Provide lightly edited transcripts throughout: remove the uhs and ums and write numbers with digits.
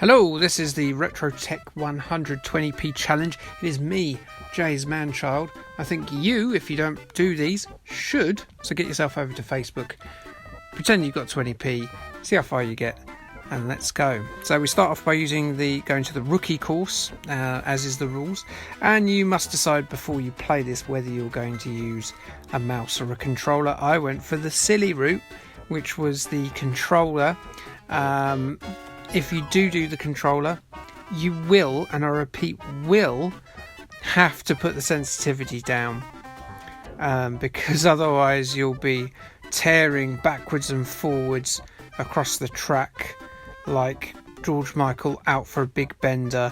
Hello, this is the RetroTech 120p challenge. It is me, Jay's Manchild. I think you, if you don't do these, should. So get yourself over to Facebook, pretend you've got 20p, see how far you get, and let's go. So we start off by going to the rookie course, as is the rules, and you must decide before you play this whether you're going to use a mouse or a controller. I went for the silly route, which was the controller. If you do the controller, you will, and I repeat, will have to put the sensitivity down, because otherwise you'll be tearing backwards and forwards across the track like George Michael out for a big bender.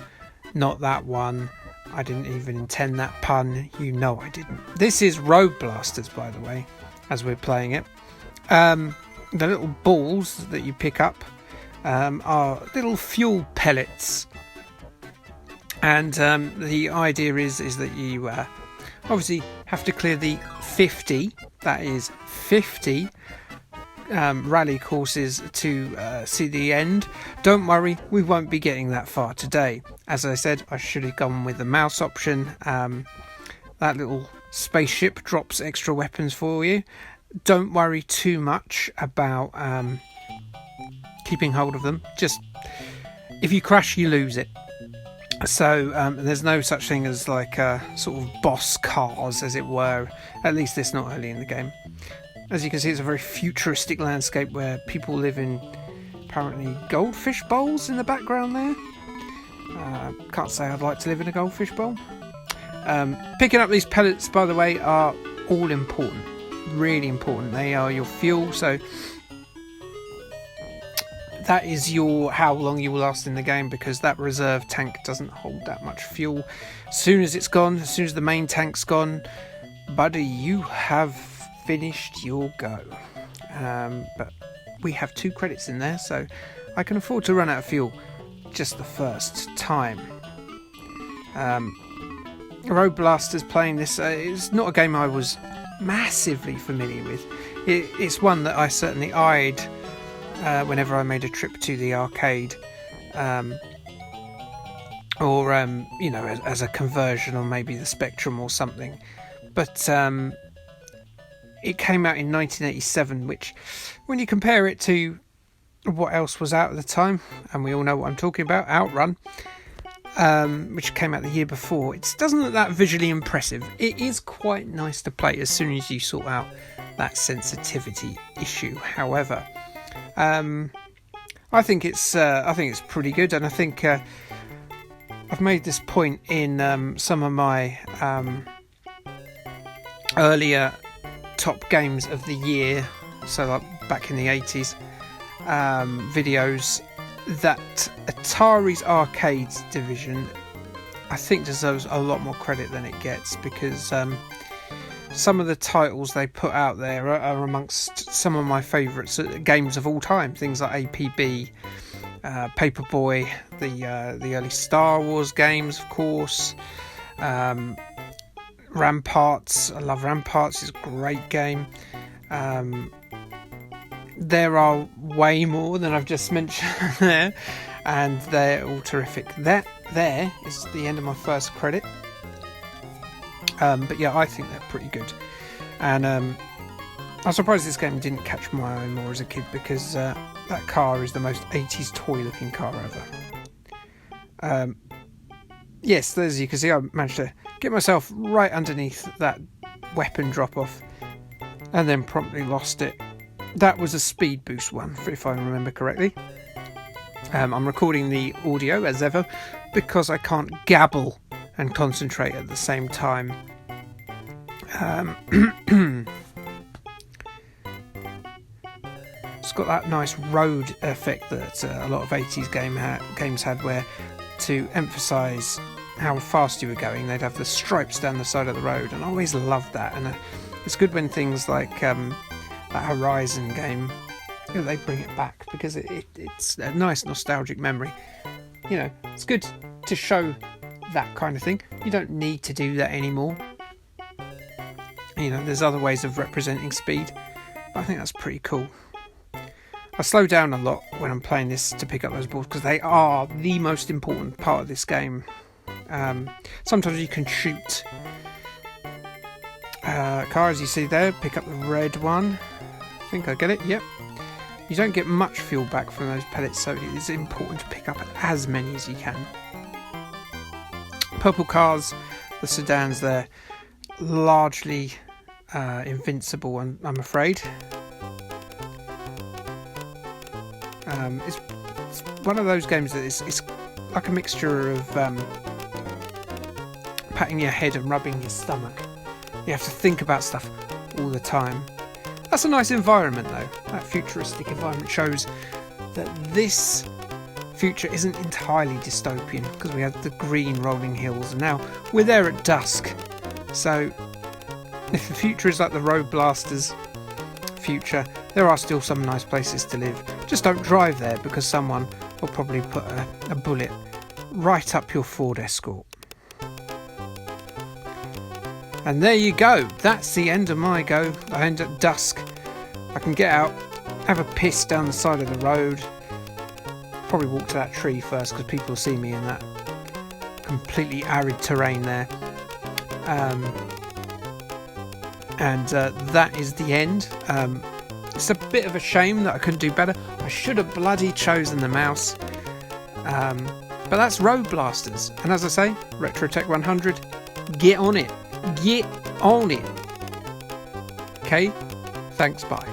Not that one. I didn't even intend that pun. You know I didn't. This is Road Blasters, by the way, as we're playing it. The little balls that you pick up are little fuel pellets, and the idea is that you obviously have to clear the 50, that is 50 rally courses to see the end. Don't worry, we won't be getting that far today. As I said, I should have gone with the mouse option. That little spaceship drops extra weapons for you. Don't worry too much about keeping hold of them. Just if you crash, you lose it. So there's no such thing as like sort of boss cars, as it were, at least this not early in the game. As you can see, it's a very futuristic landscape where people live in apparently goldfish bowls in the background there. Can't say I'd like to live in a goldfish bowl. Picking up these pellets, by the way, are all important, really important. They are your fuel, so that is how long you will last in the game, because that reserve tank doesn't hold that much fuel. As soon as it's gone, as soon as the main tank's gone, buddy, you have finished your go. But we have 2 credits in there, so I can afford to run out of fuel just the first time. Road Blasters, playing this, it's not a game I was massively familiar with. It's one that I certainly eyed whenever I made a trip to the arcade, or as a conversion on maybe the Spectrum or something. But it came out in 1987, which, when you compare it to what else was out at the time, and we all know what I'm talking about, Outrun, which came out the year before, it doesn't look that visually impressive. It is quite nice to play as soon as you sort out that sensitivity issue. However, I think it's pretty good, and I think I've made this point in some of my earlier top games of the year, so like back in the 80s videos, that Atari's arcades division, I think, deserves a lot more credit than it gets, because some of the titles they put out there are amongst some of my favourites games of all time. Things like APB, Paperboy, the early Star Wars games, of course. Ramparts, I love Ramparts, it's a great game. There are way more than I've just mentioned there, and they're all terrific. That there is the end of my first credit. But yeah, I think they're pretty good, and I'm surprised this game didn't catch my eye more as a kid, because that car is the most 80s toy looking car ever. Yes, as you can see, I managed to get myself right underneath that weapon drop off, and then promptly lost it. That was a speed boost one, if I remember correctly. I'm recording the audio as ever, because I can't gabble and concentrate at the same time. It's got that nice road effect that a lot of 80s games had, where, to emphasise how fast you were going, they'd have the stripes down the side of the road, and I always loved that. And it's good when things like that Horizon game, they bring it back, because it's a nice nostalgic memory. It's good to show that kind of thing. You don't need to do that anymore. There's other ways of representing speed. I think that's pretty cool. I slow down a lot when I'm playing this to pick up those balls because they are the most important part of this game. Sometimes you can shoot car, as you see there, pick up the red one. I think I get it, yep. You don't get much fuel back from those pellets, so it is important to pick up as many as you can. Purple cars, the sedans there, largely invincible, I'm afraid. It's one of those games that it's like a mixture of patting your head and rubbing your stomach. You have to think about stuff all the time. That's a nice environment though. That futuristic environment shows that this future isn't entirely dystopian, because we have the green rolling hills and now we're there at dusk. So if the future is like the Road Blasters future, there are still some nice places to live. Just don't drive there, because someone will probably put a bullet right up your Ford Escort. And there you go, that's the end of my go. I end at dusk. I can get out, have a piss down the side of the road, probably walk to that tree first because people will see me in that completely arid terrain there. That is the end. It's a bit of a shame that I couldn't do better. I should have bloody chosen the mouse. But that's Road Blasters. And as I say, RetroTech 100, get on it. Get on it. Okay? Thanks, bye.